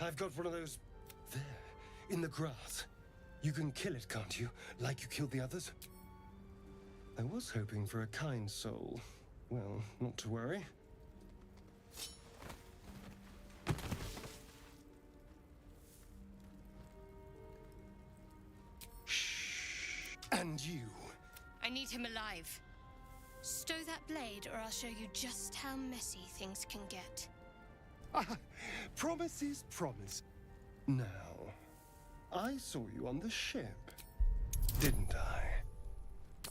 I've got one of those there, in the grass. You can kill it, can't you? Like you killed the others? I was hoping for a kind soul. Well, not to worry. Shh. And you. I need him alive. Stow that blade, or I'll show you just how messy things can get. Promise is promise. Now, I saw you on the ship, didn't I?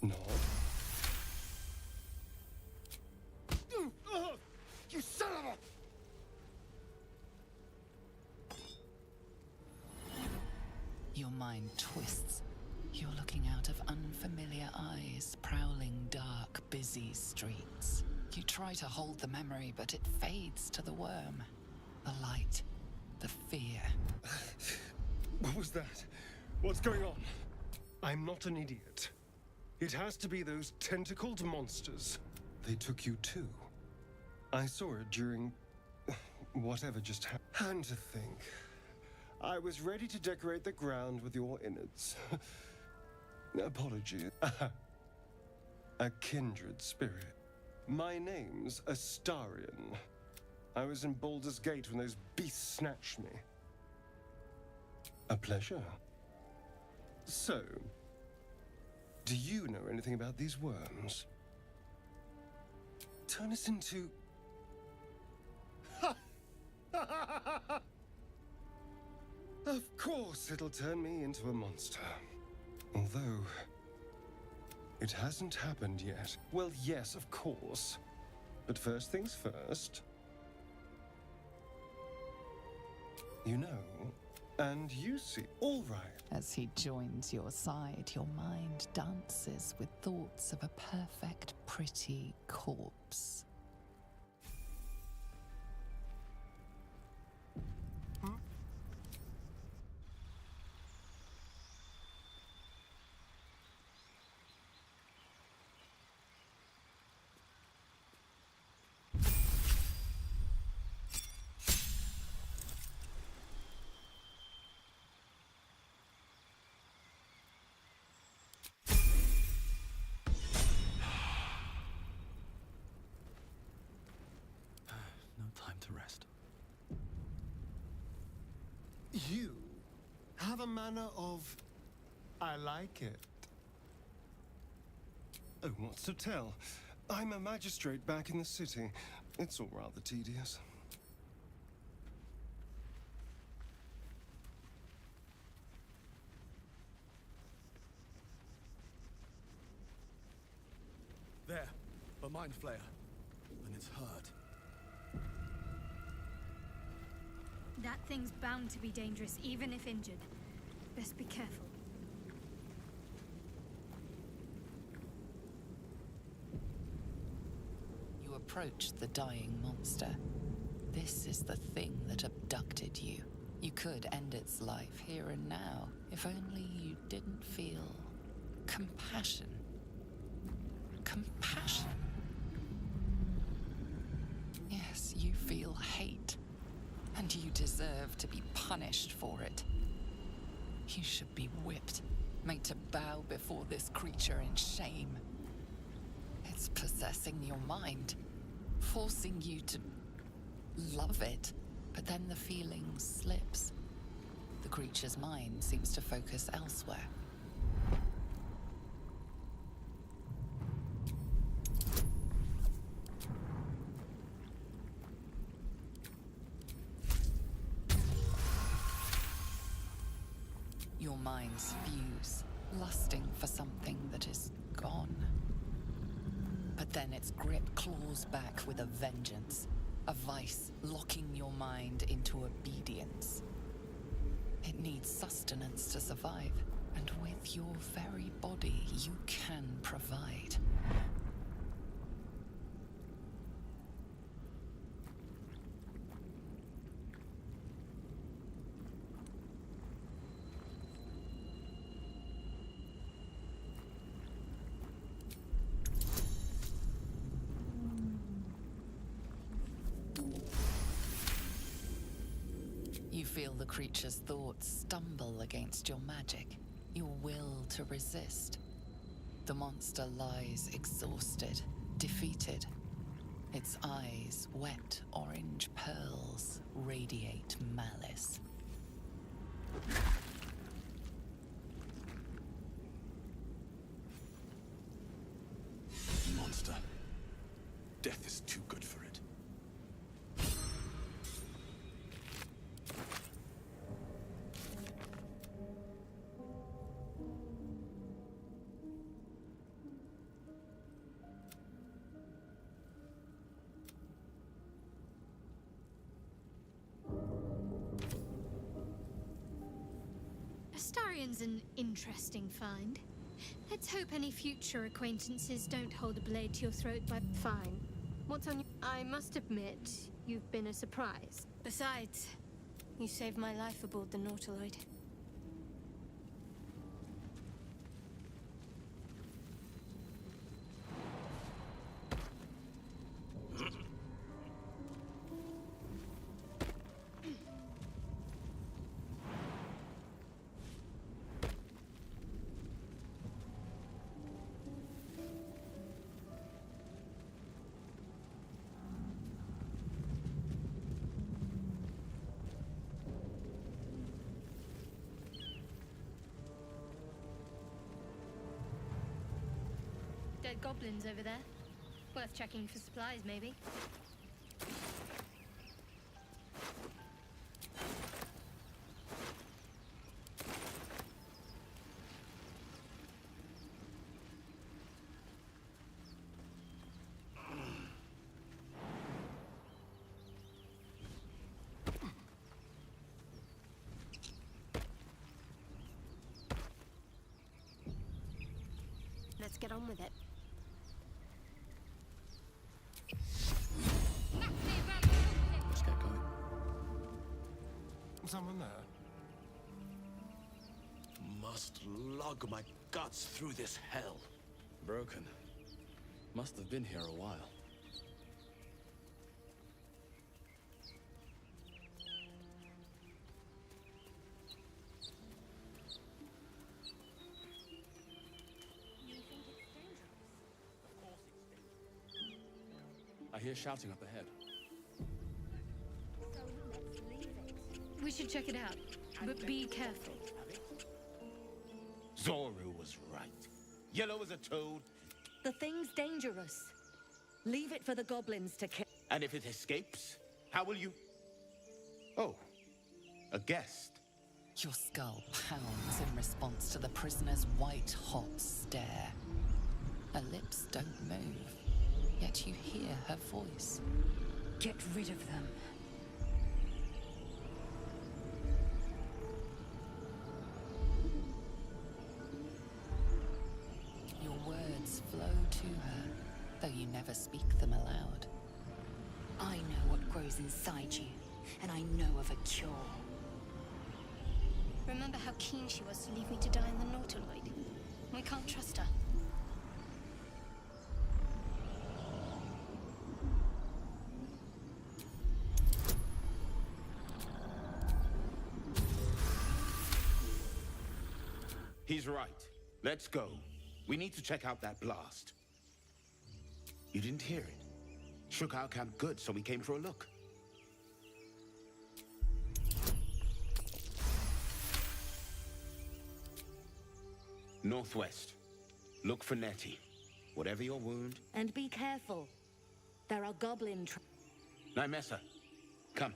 No. You son of a... Your mind twists. You're looking out of unfamiliar eyes, prowling dark, busy streets. You try to hold the memory, but it fades to the worm. The light, the fear. What was that? What's going on? I'm not an idiot. It has to be those tentacled monsters. They took you too. I saw it during... whatever just happened. And to think, I was ready to decorate the ground with your innards. Apologies. A kindred spirit. My name's Astarion. I was in Baldur's Gate when those beasts snatched me. A pleasure. So, do you know anything about these worms? Turn us into... Of course it'll turn me into a monster. Although, it hasn't happened yet. Well, yes, of course. But first things first. You know, and you see. All right. As he joins your side, your mind dances with thoughts of a perfect, pretty corpse. No time to rest. You have a manner of... I like it. Oh, what's to tell? I'm a magistrate back in the city. It's all rather tedious. There, a mind flayer. And it's hurt. That thing's bound to be dangerous, even if injured. Best be careful. You approach the dying monster. This is the thing that abducted you. You could end its life here and now, if only you didn't feel compassion. Compassion. Yes, you feel hate. And you deserve to be punished for it. You should be whipped, made to bow before this creature in shame. It's possessing your mind, forcing you to love it, but then the feeling slips. The creature's mind seems to focus elsewhere. Your minds fuse, lusting for something that is gone. But then its grip claws back with a vengeance, a vice locking your mind into obedience. It needs sustenance to survive, and with your very body, you can provide. You feel the creature's thoughts stumble against your magic, your will to resist. The monster lies exhausted, defeated. Its eyes, wet orange pearls, radiate malice. Monster. Death is too good for it. Astarion's an interesting find. Let's hope any future acquaintances don't hold a blade to your throat by... Fine. What's on your... I must admit, you've been a surprise. Besides, you saved my life aboard the Nautiloid. Dead goblins over there. Worth checking for supplies, maybe. Let's get on with it. Let's get going. Someone there? Must lug my guts through this hell. Broken. Must have been here a while. I hear shouting up ahead. We should check it out, but be careful. Zoru was right. Yellow as a toad, The thing's dangerous. Leave it for the goblins to kill. and if it escapes, how will you... Oh, a guest. Your skull pounds in response to the prisoner's white-hot stare. Her lips don't move, yet you hear her voice. Get rid of them. Your words flow to her, though you never speak them aloud. I know what grows inside you, and I know of a cure. Remember how keen she was to leave me to die in the Nautiloid? We can't trust her. He's right. Let's go. We need to check out that blast. You didn't hear it? Shook our camp good, so we came for a look. Northwest. Look for Nettie. Whatever your wound. And be careful. There are goblin Nymessa, come.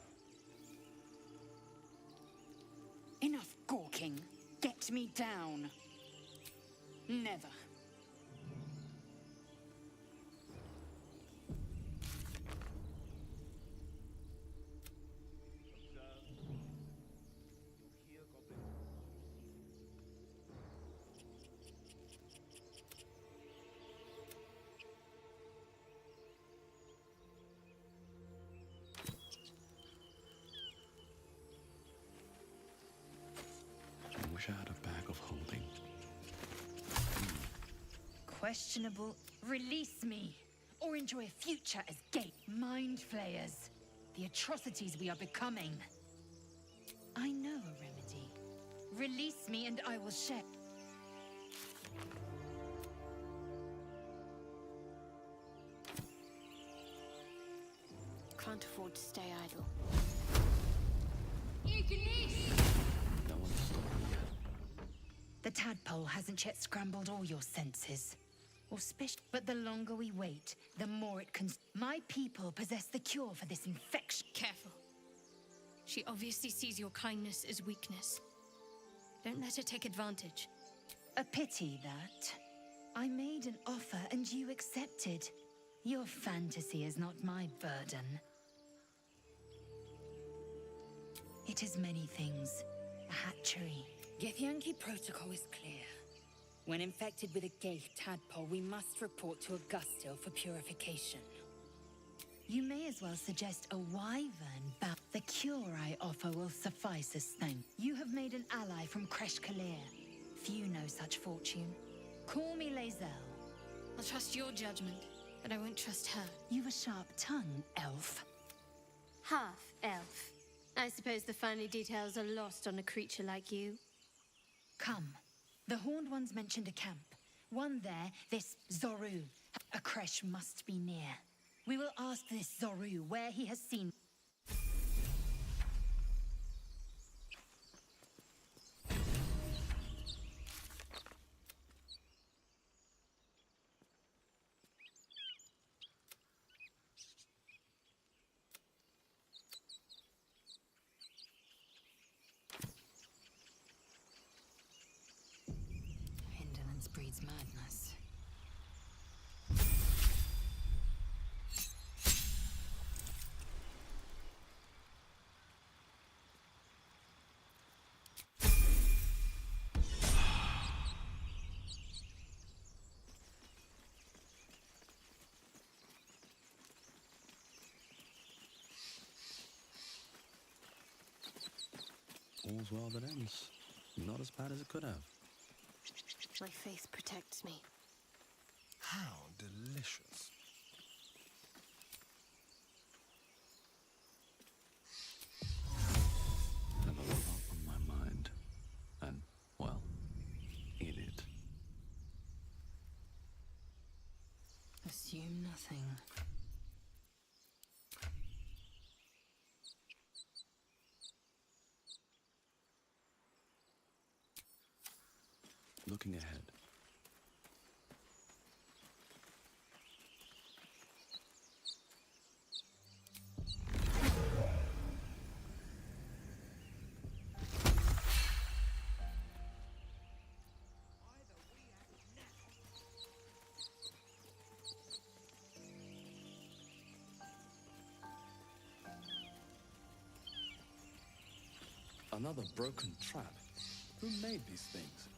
Enough gawking. Get me down. Never. I wish I had a bag of holding. Questionable. Release me, or enjoy a future as gay mind flayers. The atrocities we are becoming. I know a remedy. Release me and I will share. Can't afford to stay idle. No one's stopped me yet. The tadpole hasn't yet scrambled all your senses. But the longer we wait, the more it can. My people possess the cure for this infection. Careful. She obviously sees your kindness as weakness. Don't let her take advantage. A pity that. I made an offer and you accepted. Your fantasy is not my burden. It is many things. A hatchery. Githyanki protocol is clear. When infected with a gate tadpole, we must report to Augustil for purification. You may as well suggest a wyvern bound. The cure I offer will suffice as thank. You have made an ally from Kresh Kalir. Few know such fortune. Call me Lae'zel. I'll trust your judgment, but I won't trust her. You've a sharp tongue, elf. Half-elf. I suppose the finer details are lost on a creature like you. Come. The Horned Ones mentioned a camp. One there, this Zoru. A Kresh must be near. We will ask this Zoru where he has seen. Indolence breeds madness. All's well that ends. Not as bad as it could have. My faith protects me. How delicious. I have a lot on my mind. And, well, in it. Assume nothing. Looking ahead. Another broken trap. Who made these things?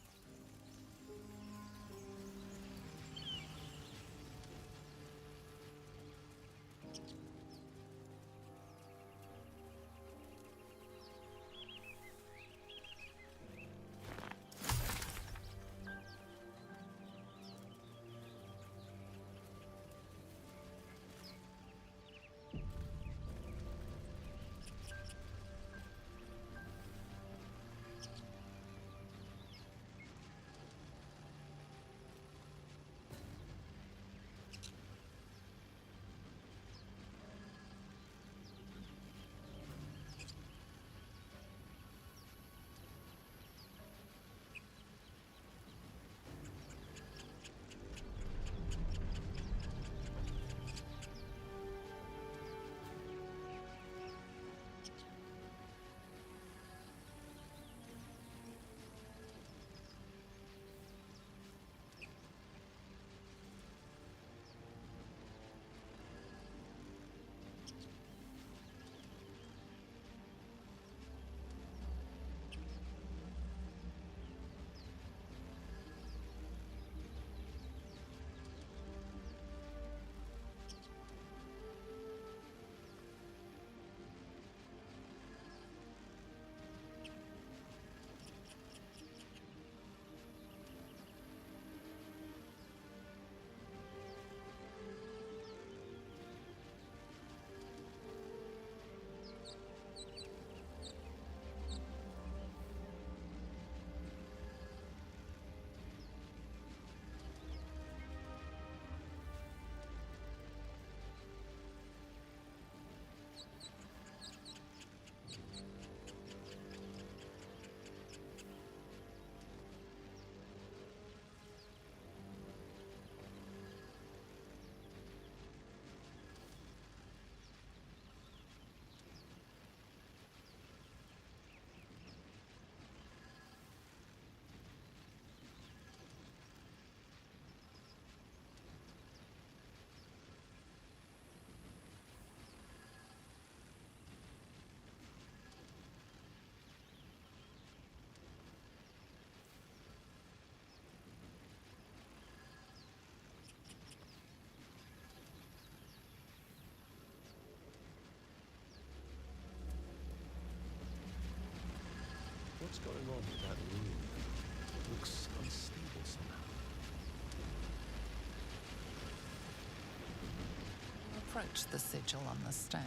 approach the sigil on the stone.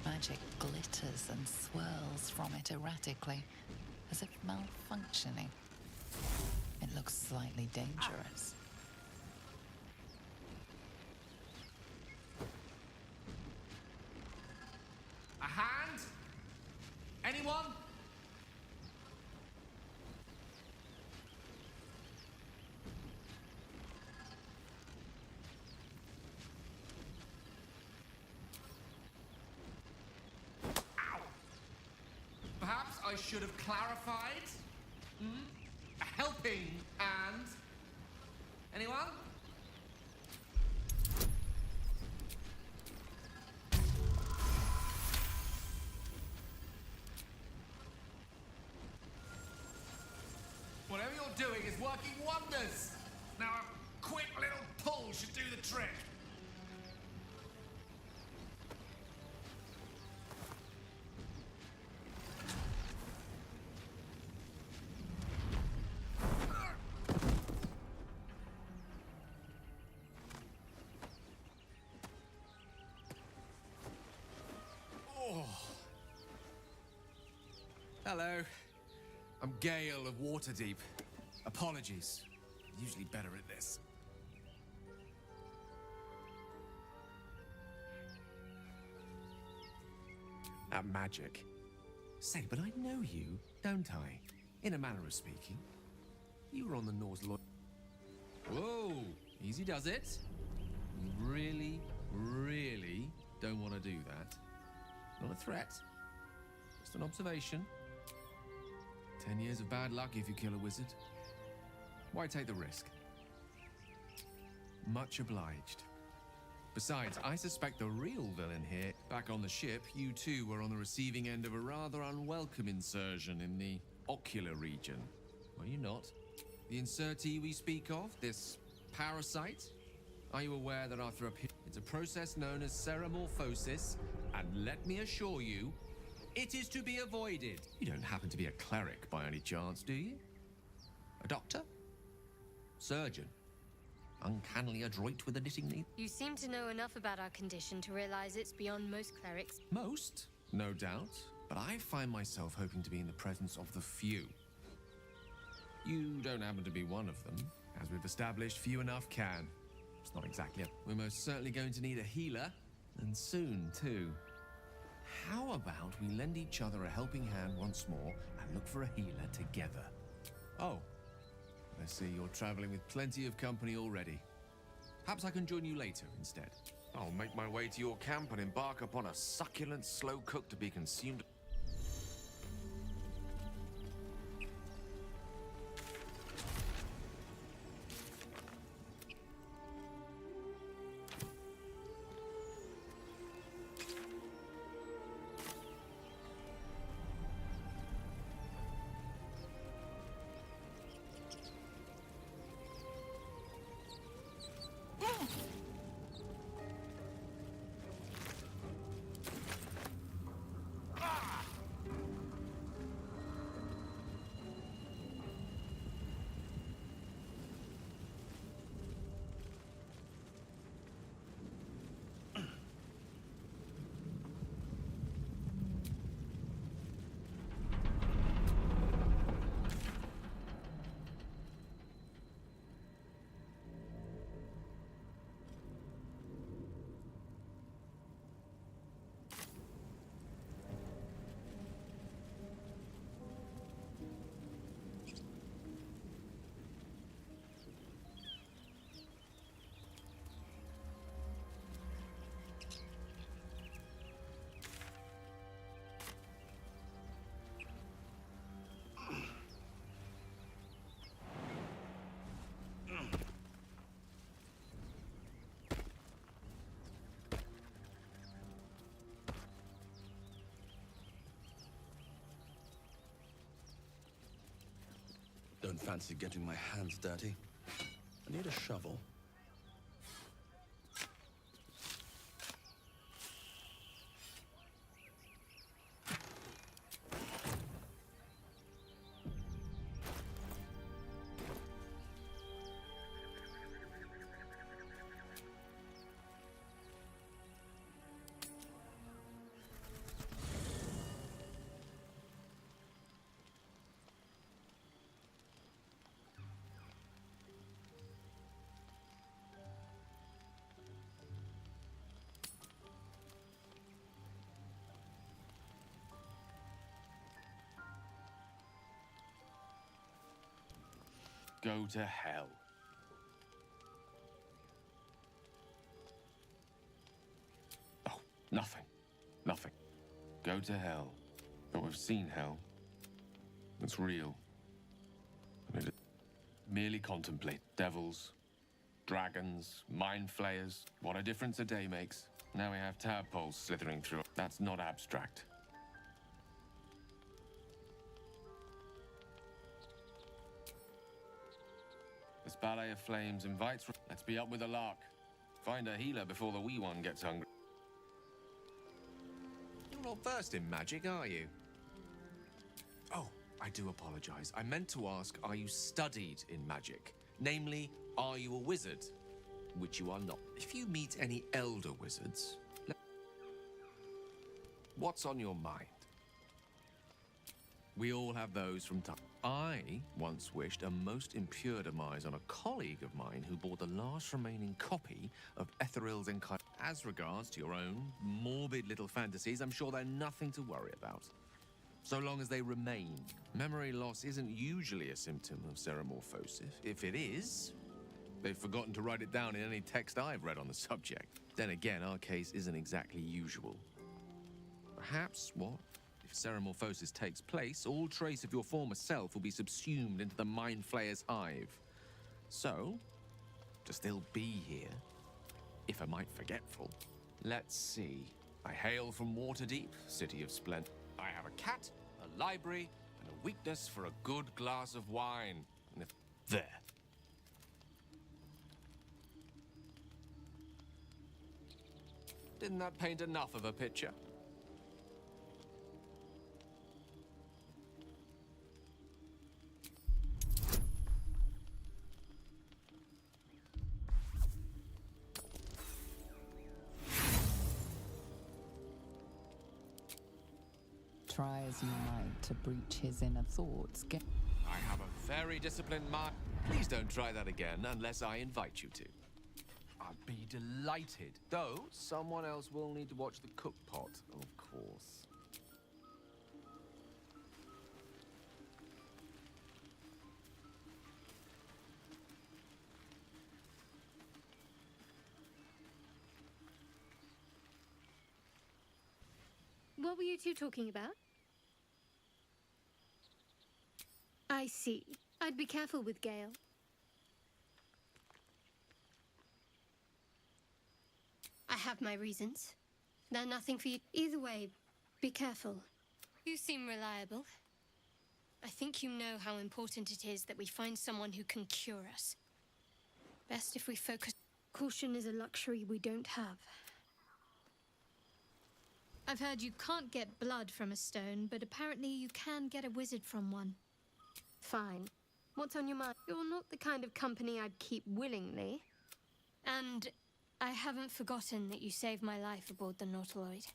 Magic glitters and swirls from it erratically, as if malfunctioning. It looks slightly dangerous. A hand? Anyone? Perhaps I should have clarified? A helping hand? Anyone? Whatever you're doing is working wonders! Now a quick little pull should do the trick. Hello. I'm Gale of Waterdeep. Apologies. Usually better at this. At magic. Say, but I know you, don't I? In a manner of speaking. You were on the Norse Lord. Whoa! Easy does it. You really, really don't want to do that. Not a threat. Just an observation. 10 years of bad luck if you kill a wizard. Why take the risk? Much obliged. Besides, I suspect the real villain here, back on the ship, you two were on the receiving end of a rather unwelcome insertion in the ocular region. Were you not? The insertee we speak of, this parasite? Are you aware that after it's a process known as ceramorphosis, and let me assure you, it is to be avoided. You don't happen to be a cleric by any chance, do you? A doctor? Surgeon? Uncannily adroit with a knitting needle? You seem to know enough about our condition to realize it's beyond most clerics. Most, no doubt. But I find myself hoping to be in the presence of the few. You don't happen to be one of them. As we've established, few enough can. It's not exactly a... We're most certainly going to need a healer. And soon, too. How about we lend each other a helping hand once more and look for a healer together? Oh, I see you're traveling with plenty of company already. Perhaps I can join you later instead. I'll make my way to your camp and embark upon a succulent slow cook to be consumed. Don't fancy getting my hands dirty. I need a shovel. Go to hell. Oh, nothing. Nothing. Go to hell. But we've seen hell. It's real. And it merely contemplate devils, dragons, mind flayers. What a difference a day makes. Now we have tadpoles slithering through. That's not abstract. This ballet of flames invites... Let's be up with the lark. Find a healer before the wee one gets hungry. You're not versed in magic, are you? Oh, I do apologize. I meant to ask, are you studied in magic? Namely, are you a wizard? Which you are not. If you meet any elder wizards, what's on your mind? We all have those from time. I once wished a most impure demise on a colleague of mine who bore the last remaining copy of Etheril's Incarnation. As regards to your own morbid little fantasies, I'm sure they're nothing to worry about. So long as they remain. Memory loss isn't usually a symptom of ceramorphosis. If it is, they've forgotten to write it down in any text I've read on the subject. Then again, our case isn't exactly usual. Perhaps what? If ceramorphosis takes place, all trace of your former self will be subsumed into the Mind Flayer's hive. So, to still be here, if a mite forgetful. Let's see. I hail from Waterdeep, city of splendor. I have a cat, a library, and a weakness for a good glass of wine. And if... There. Didn't that paint enough of a picture? Try as you might to breach his inner thoughts. I have a very disciplined mind. Please don't try that again unless I invite you to. I'd be delighted. Though, someone else will need to watch the cook pot, of course. What were you two talking about? I see. I'd be careful with Gale. I have my reasons. They're nothing for you. Either way, be careful. You seem reliable. I think you know how important it is that we find someone who can cure us. Best if we focus. Caution is a luxury we don't have. I've heard you can't get blood from a stone, but apparently you can get a wizard from one. Fine. What's on your mind? You're not the kind of company I'd keep willingly. And I haven't forgotten that you saved my life aboard the Nautiloid.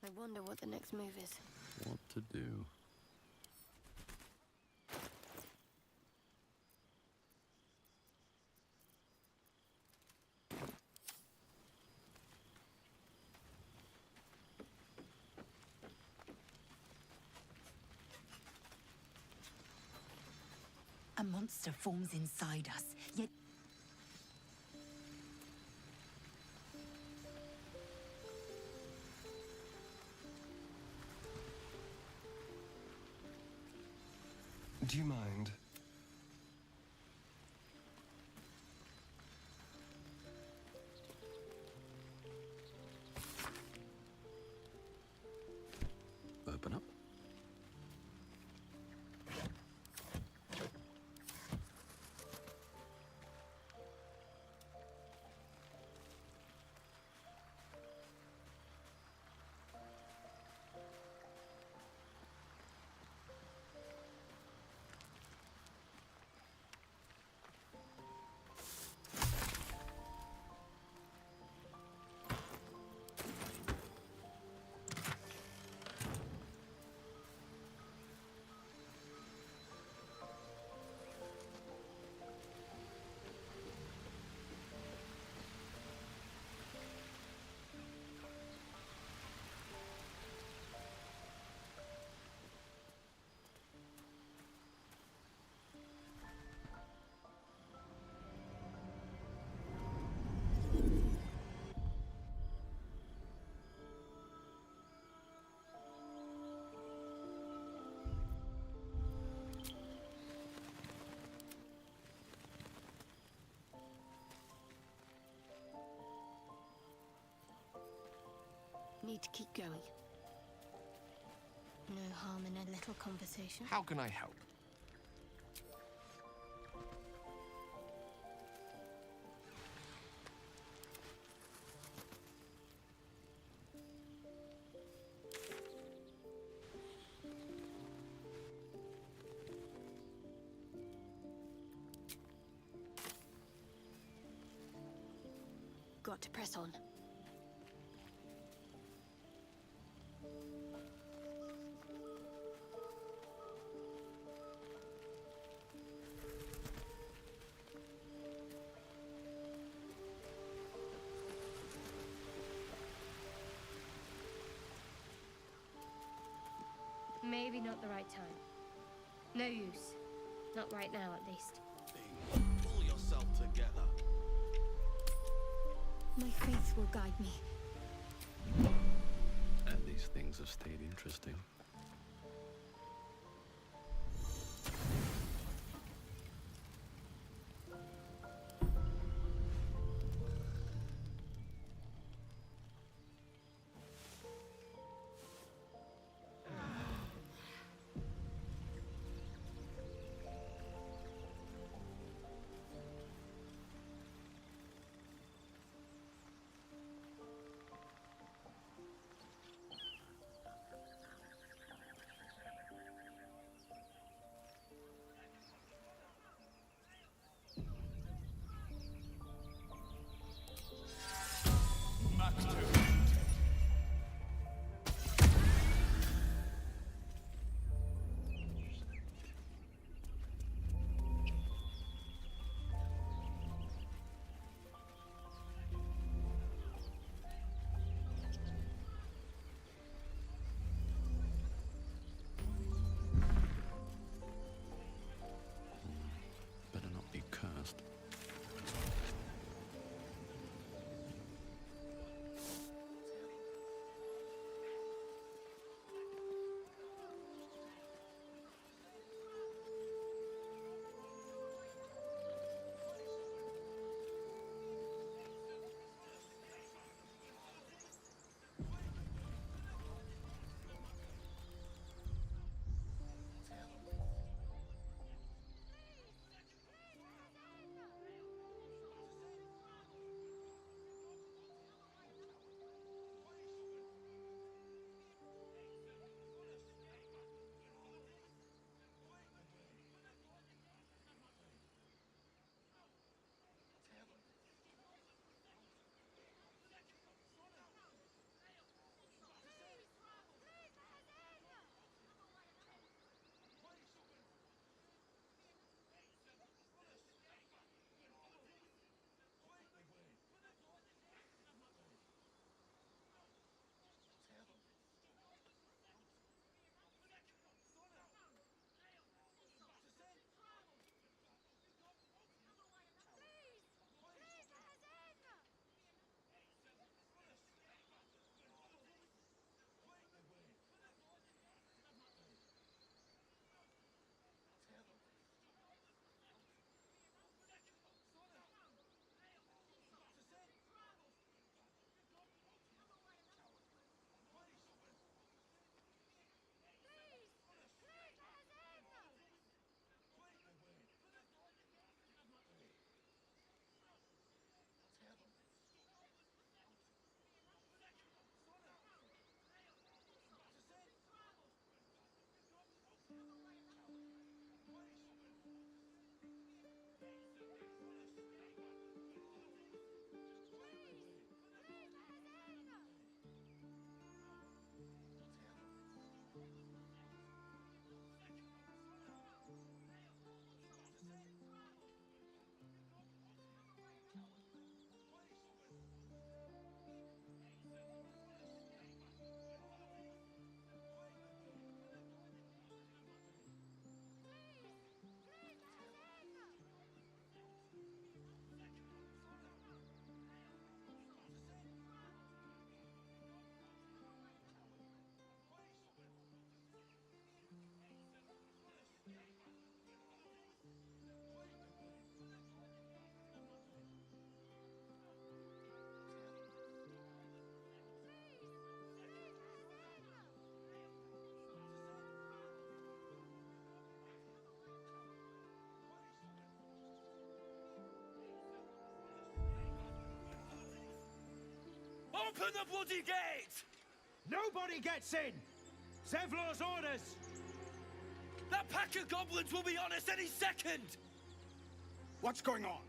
I wonder what the next move is. What to do? A monster forms inside us, yet... Do you mind? Open up. to keep going. No harm in a little conversation. How can I help? Got to press on. Maybe not the right time. No use. Not right now, at least. Pull yourself together. My faith will guide me. And these things have stayed interesting. Open the bloody gate! Nobody gets in! Zevlor's orders! That pack of goblins will be on us any second! What's going on?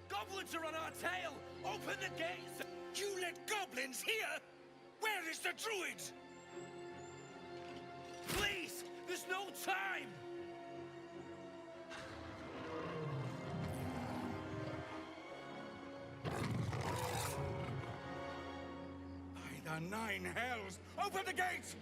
Goblins are on our tail! Open the gates! You let goblins here? Where is the druid? Please! There's no time! By the 9 hells! Open the gates!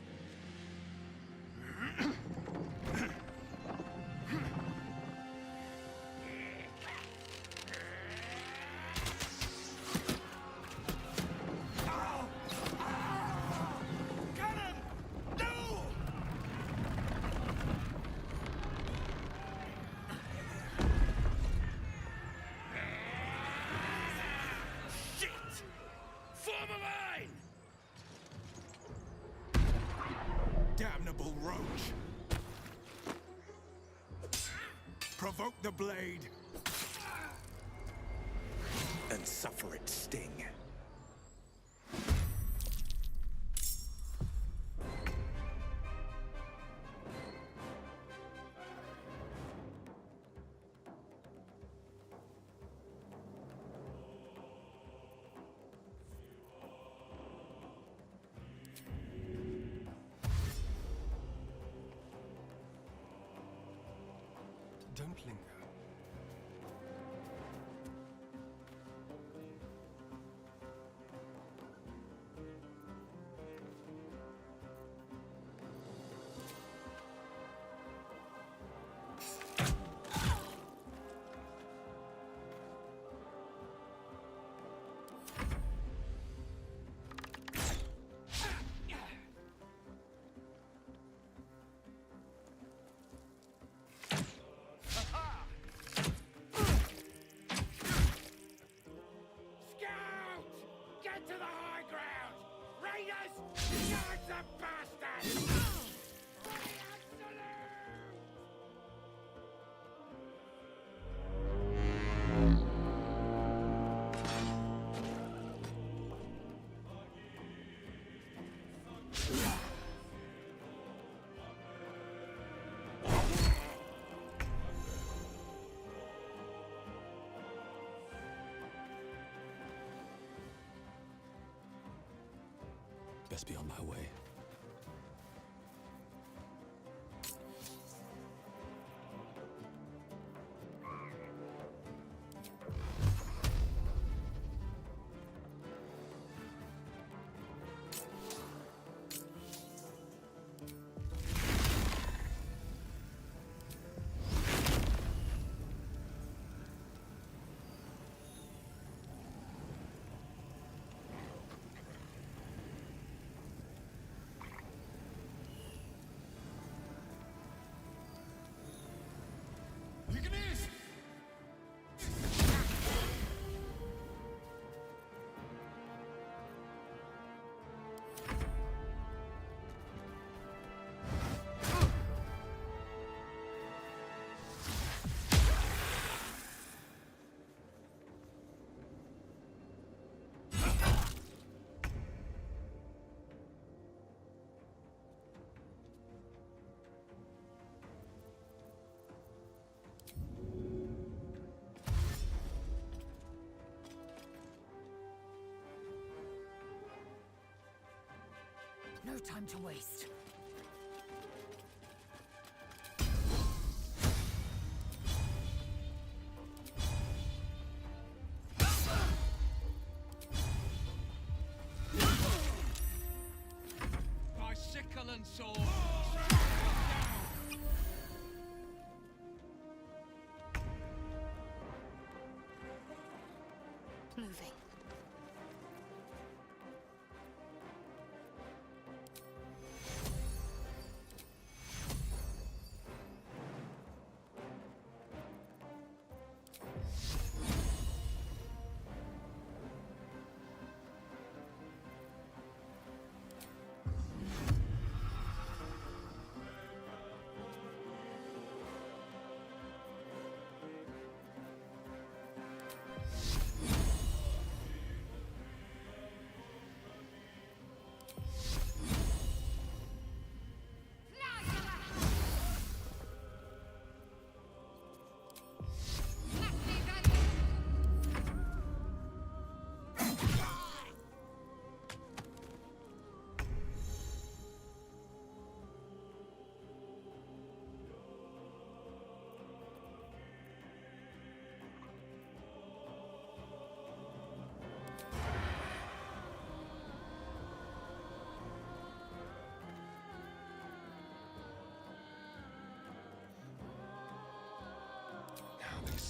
Damnable roach! Provoke the blade! And suffer its sting. Don't linger. To the high ground! Raiders! Yards of bastards! Best be on my way. No time to waste. By sickle and sword! Moving.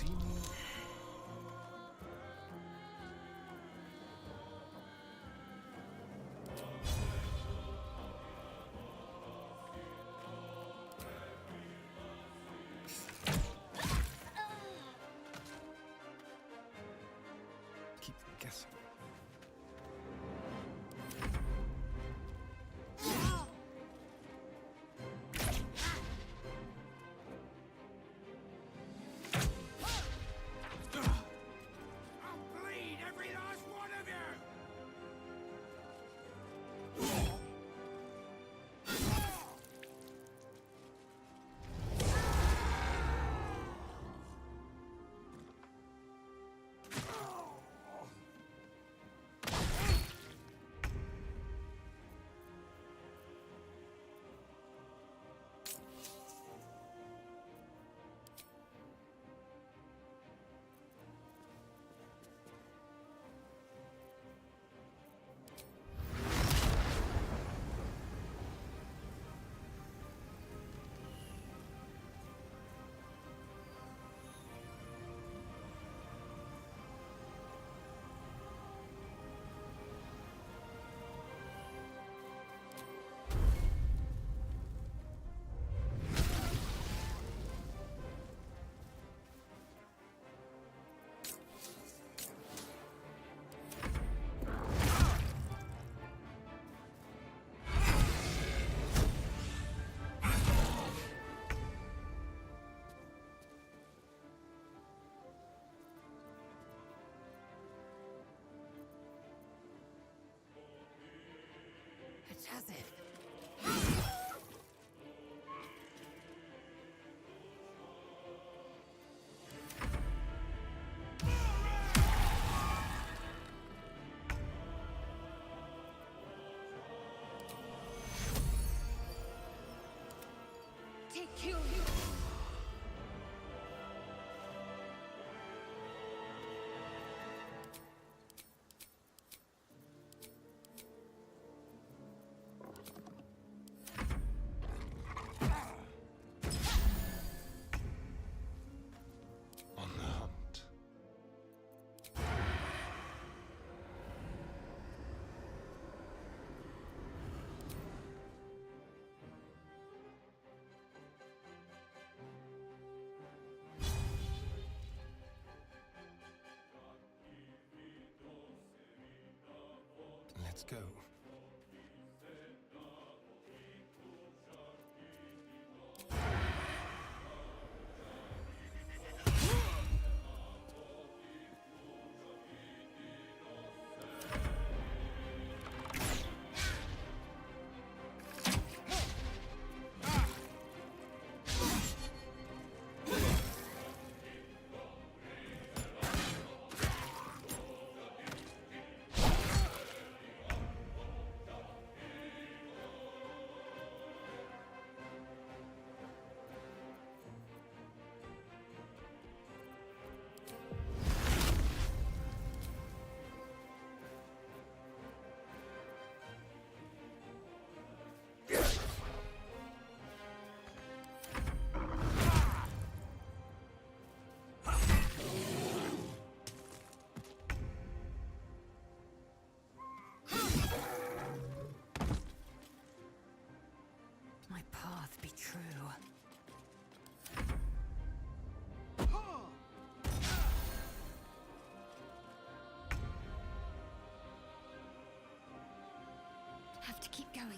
dreaming. Keep guessing. I'll bleed every last one of you! It's as if... Take you. On the hunt. Let's go. My path be true. Have to keep going.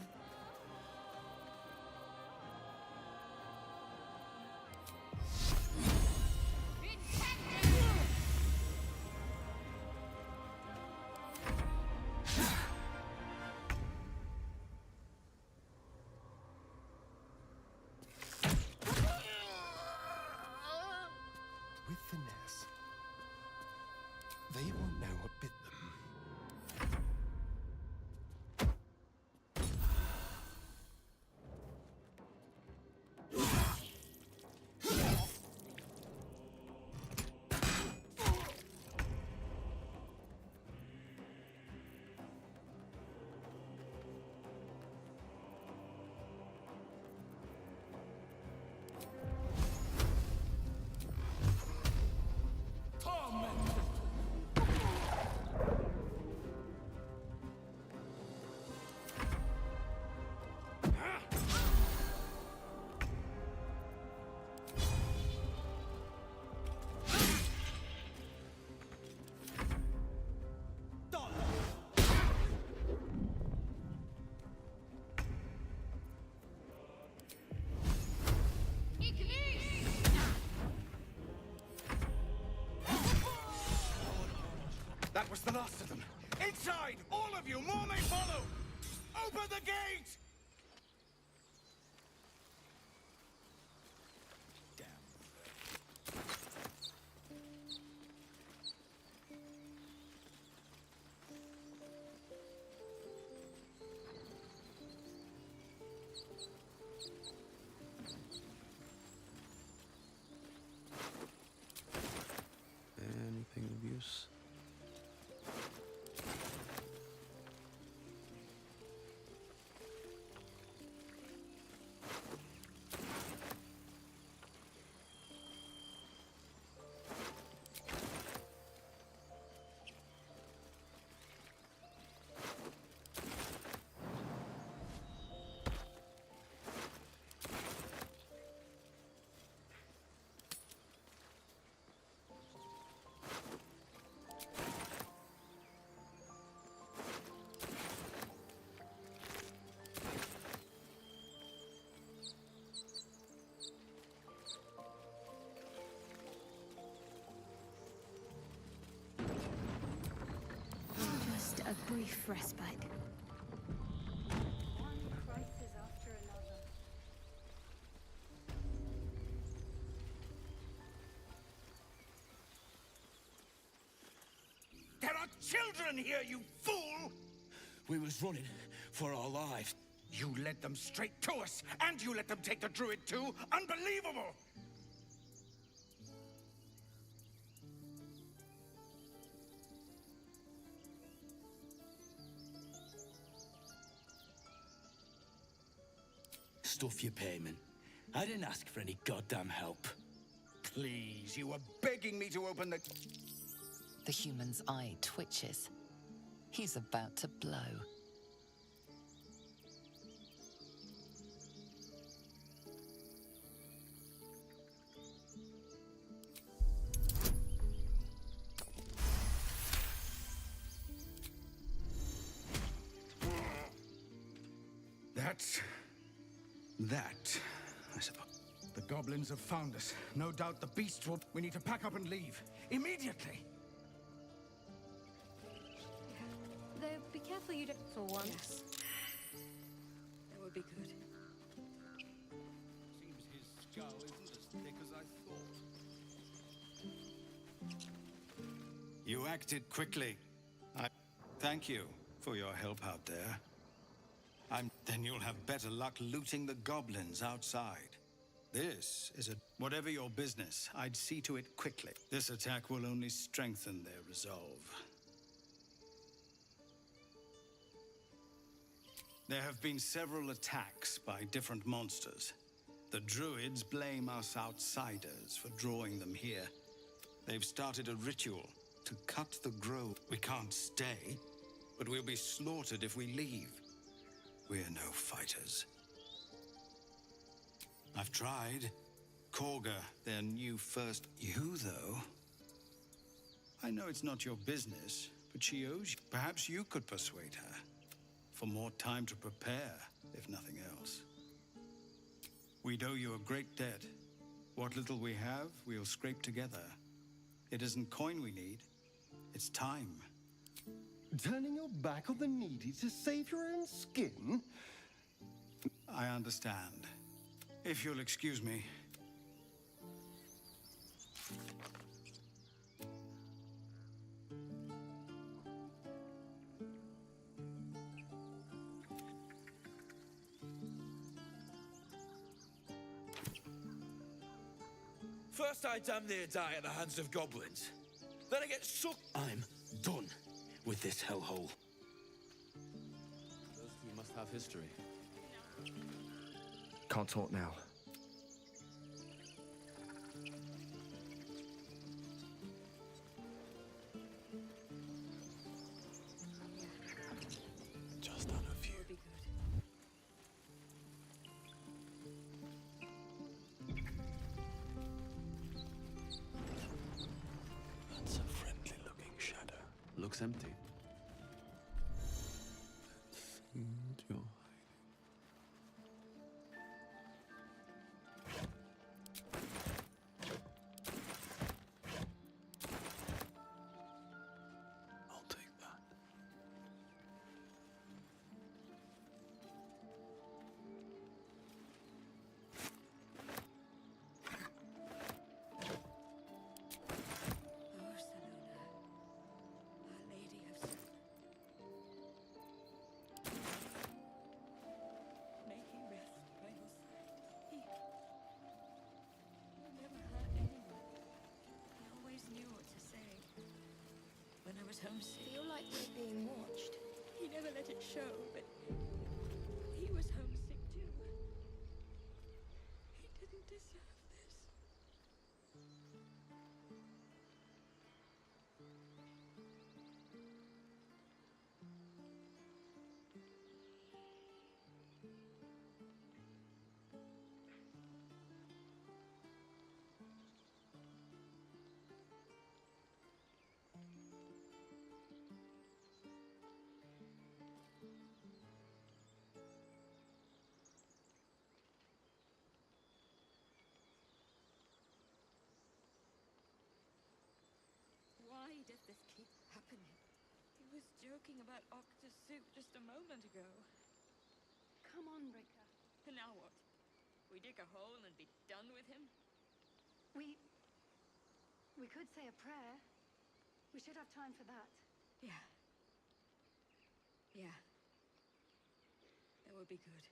With finesse, they won't know what bit them. That was the last of them. Inside! All of you! More may follow! Open the gate! Anything of use? Just a brief respite. One crisis after another. There are children here, you fool! We was running for our lives. You led them straight to us, and you let them take the druid too? Unbelievable! Stuff your payment. I didn't ask for any goddamn help. Please, you were begging me to open the... The human's eye twitches. He's about to blow. That, I suppose. The goblins have found us. No doubt the beasts will... We need to pack up and leave. Immediately! Though, be careful you don't... For once. That would be good. Seems his skull isn't as thick as I thought. You acted quickly. I thank you for your help out there. Then you'll have better luck looting the goblins outside. This is whatever your business, I'd see to it quickly. This attack will only strengthen their resolve. There have been several attacks by different monsters. The druids blame us outsiders for drawing them here. They've started a ritual to cut the grove. We can't stay, but we'll be slaughtered if we leave. We're no fighters. I've tried. Korga, their new first... You, though? I know it's not your business, but she owes you. Perhaps you could persuade her. For more time to prepare, if nothing else. We'd owe you a great debt. What little we have, we'll scrape together. It isn't coin we need, it's time. Turning your back on the needy to save your own skin? I understand. If you'll excuse me. First I damn near die at the hands of goblins. Then I get sucked. I'm done with this hellhole. Those two must have history. Can't talk now. Just on a few. That's a friendly-looking shadow. Looks empty. And you're hiding. homesick. Feel like we're being watched. He never let it show, but he was homesick too. He didn't deserve this. Why does this keep happening? He was joking about Octa's suit just a moment ago. Come on, Rika. And now what? We dig a hole and be done with him? We could say a prayer. We should have time for that. Yeah. Yeah. That would be good.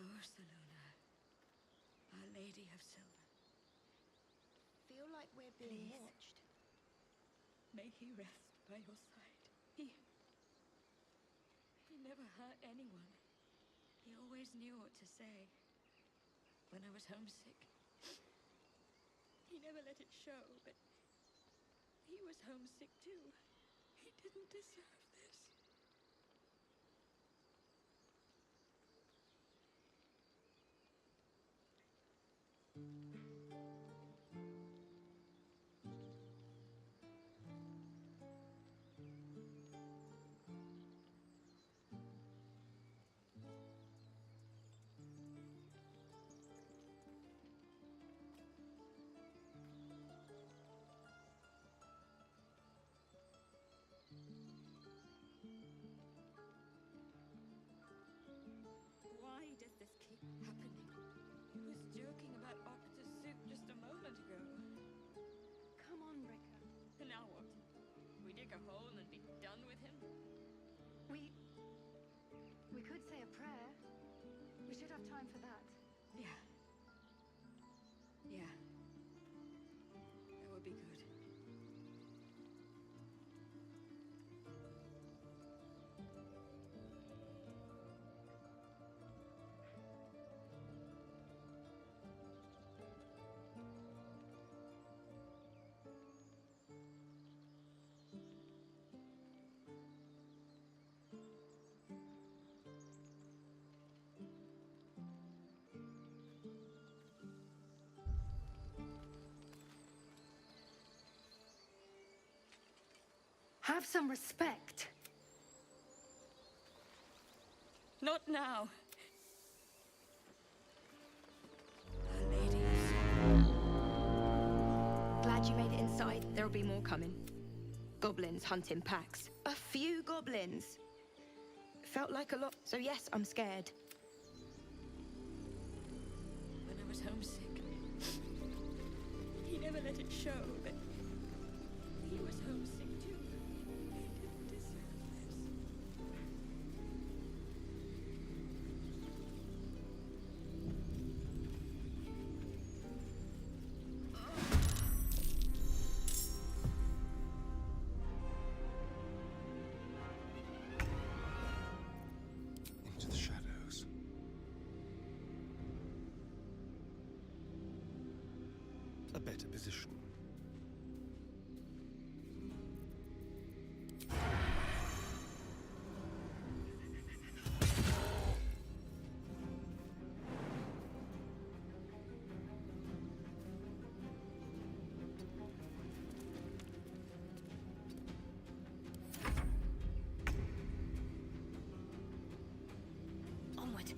Oh, Salona, Our Lady of Silver. Feel like we're being Please. watched. May he rest by your side. He never hurt anyone. He always knew what to say. When I was homesick, he never let it show, but he was homesick too. He didn't deserve this. Why does this keep happening? He was joking about Octa's suit just a moment ago. Come on, Rika. And now what? We dig a hole and be done with him? We could say a prayer. We should have time for that. Yeah. Yeah. That would be good. Have some respect. Not now. Our Lady of Silver. Glad you made it inside. There'll be more coming. Goblins hunting packs. A few goblins. Felt like a lot, so yes, I'm scared. When I was homesick, he never let it show, but he was homesick too. He didn't deserve this. Into the shadows. A better position. Onward.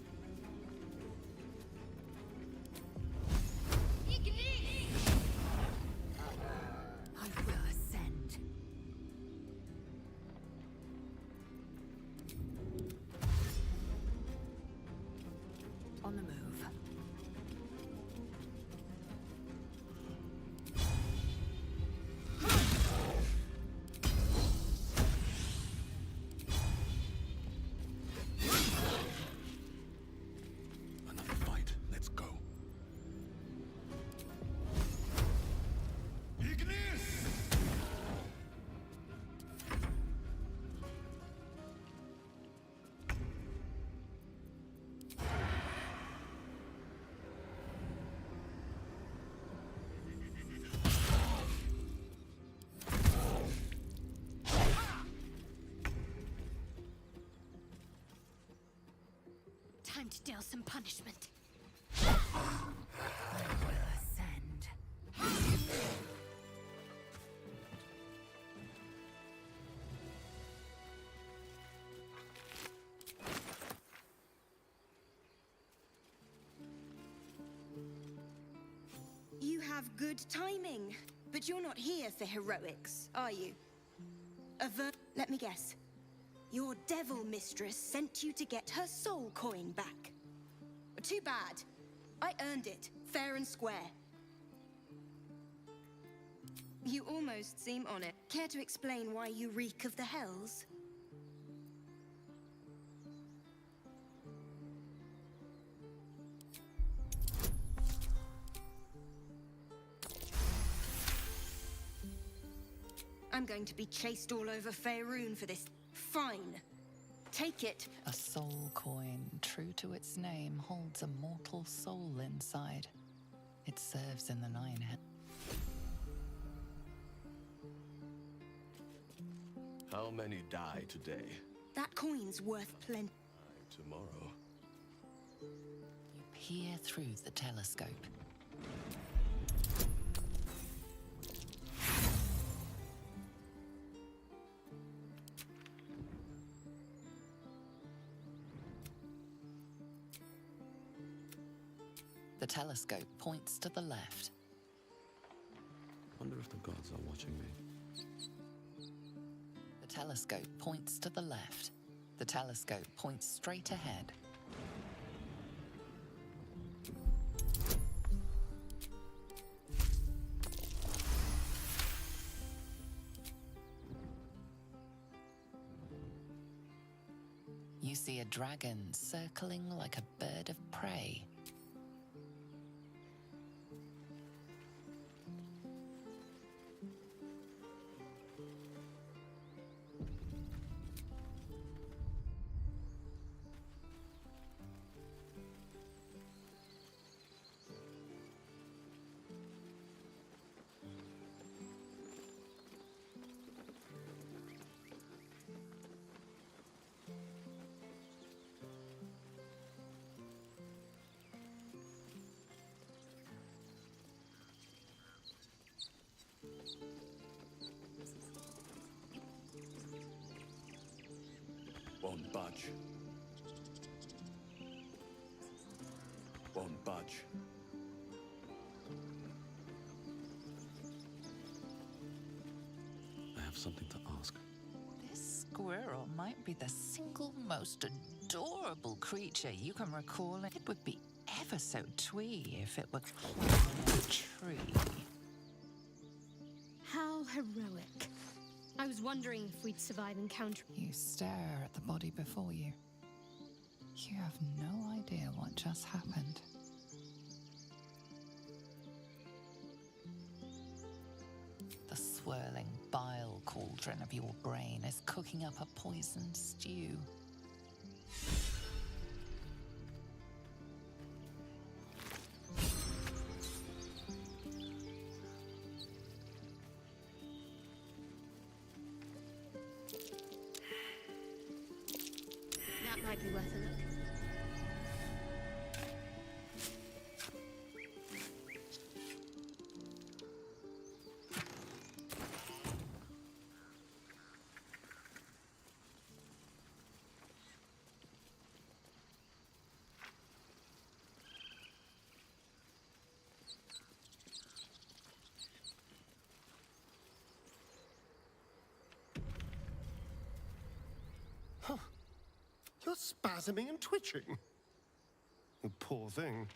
Time to deal some punishment. I will ascend. You have good timing, but you're not here for heroics, are you? Let me guess. Your devil mistress sent you to get her soul coin back. Too bad. I earned it, fair and square. You almost seem on it. Care to explain why you reek of the hells? I'm going to be chased all over Faerun for this. Fine. Take it. A soul coin, true to its name, holds a mortal soul inside. It serves in the Nine Hells. How many die today? That coin's worth plenty. Tomorrow. You peer through the telescope. The telescope points to the left. Wonder if the gods are watching me. The telescope points to the left. The telescope points straight ahead. You see a dragon circling like a bird of prey. Won't budge. Won't budge. I have something to ask. This squirrel might be the single most adorable creature you can recall. It would be ever so twee if it were climbing a tree. How heroic. I was wondering if we'd survive encounter. You stare at the body before you. You have no idea what just happened. The swirling bile cauldron of your brain is cooking up a poisoned stew. That might be worth a look. Huh. You're spasming and twitching. You poor thing.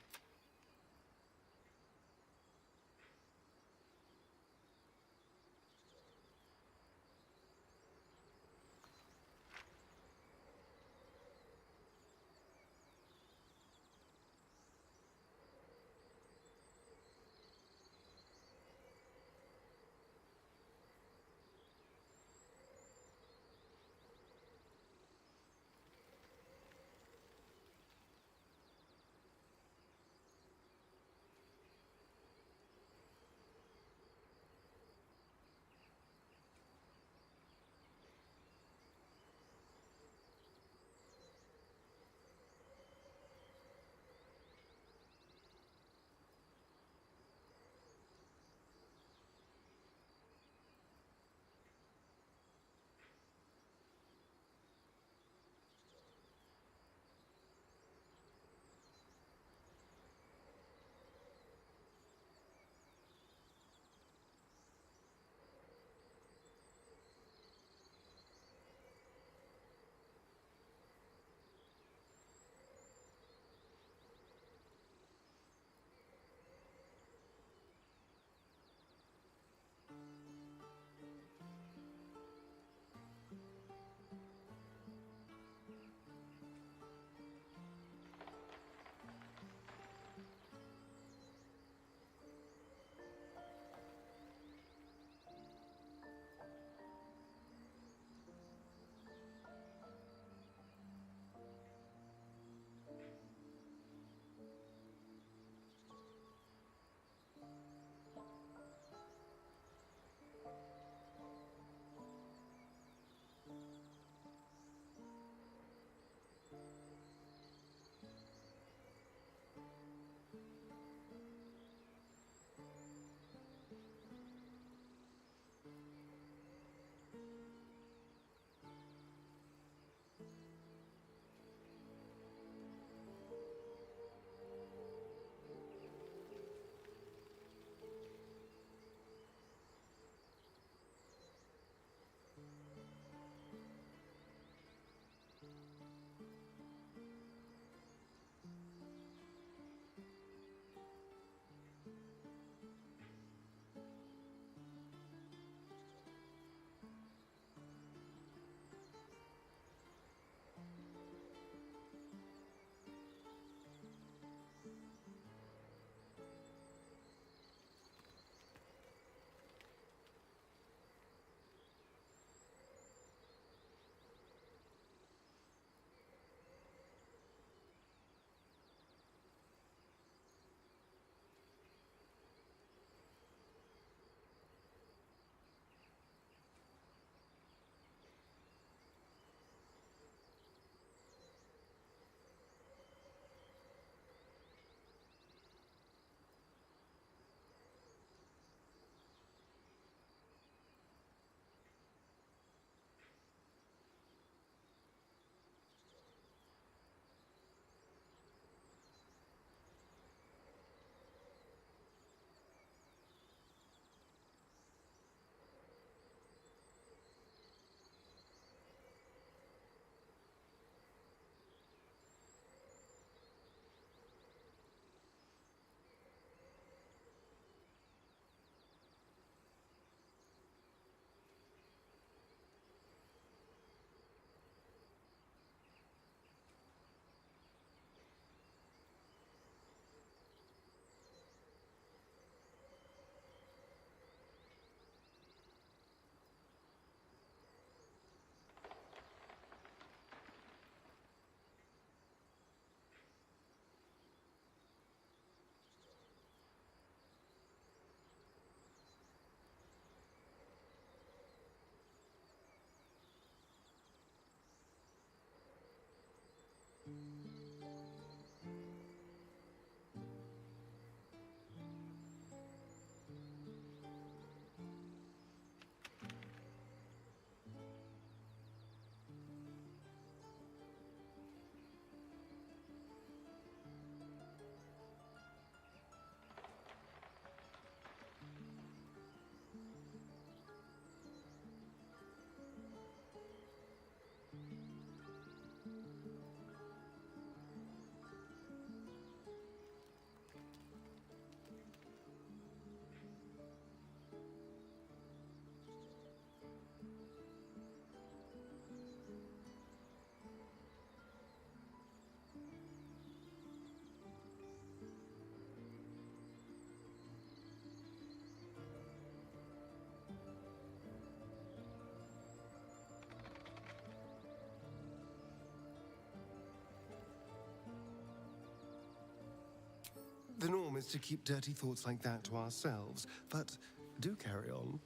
promise to keep dirty thoughts like that to ourselves, but do carry on.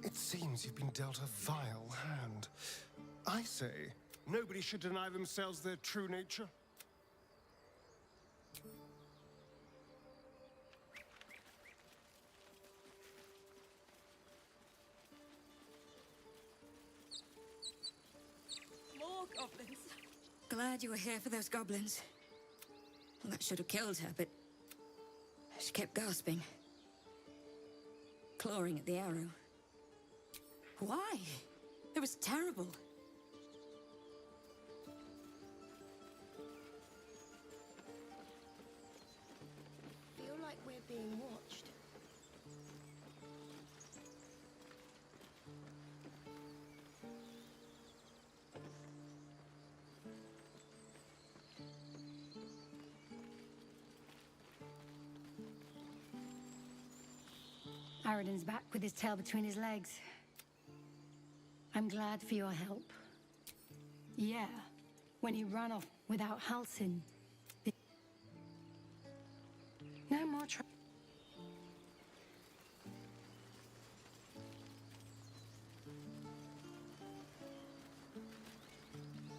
It seems you've been dealt a vile hand. I say, nobody should deny themselves their true nature. More goblins. Glad you were here for those goblins. Well, that should have killed her, but she kept gasping, clawing at the arrow. Why? It was terrible. Feel like we're being watched. Aradin's back with his tail between his legs. I'm glad for your help. Yeah, when he ran off without Halsin. No more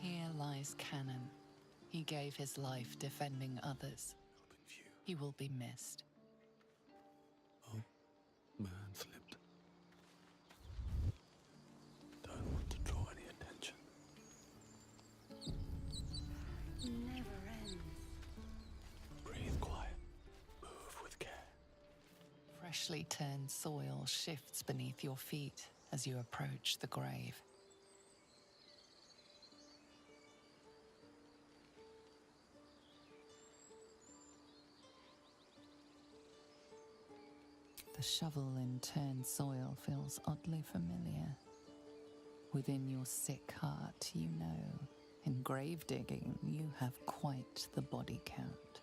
Here lies Cannon. He gave his life defending others. He will be missed. Man slipped. Don't want to draw any attention. Never ends. Breathe quiet. Move with care. Freshly turned soil shifts beneath your feet as you approach the grave. The shovel in turned soil feels oddly familiar. Within your sick heart, you know, in grave digging, you have quite the body count.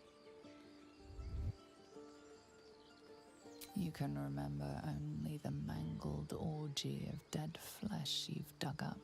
You can remember only the mangled orgy of dead flesh you've dug up.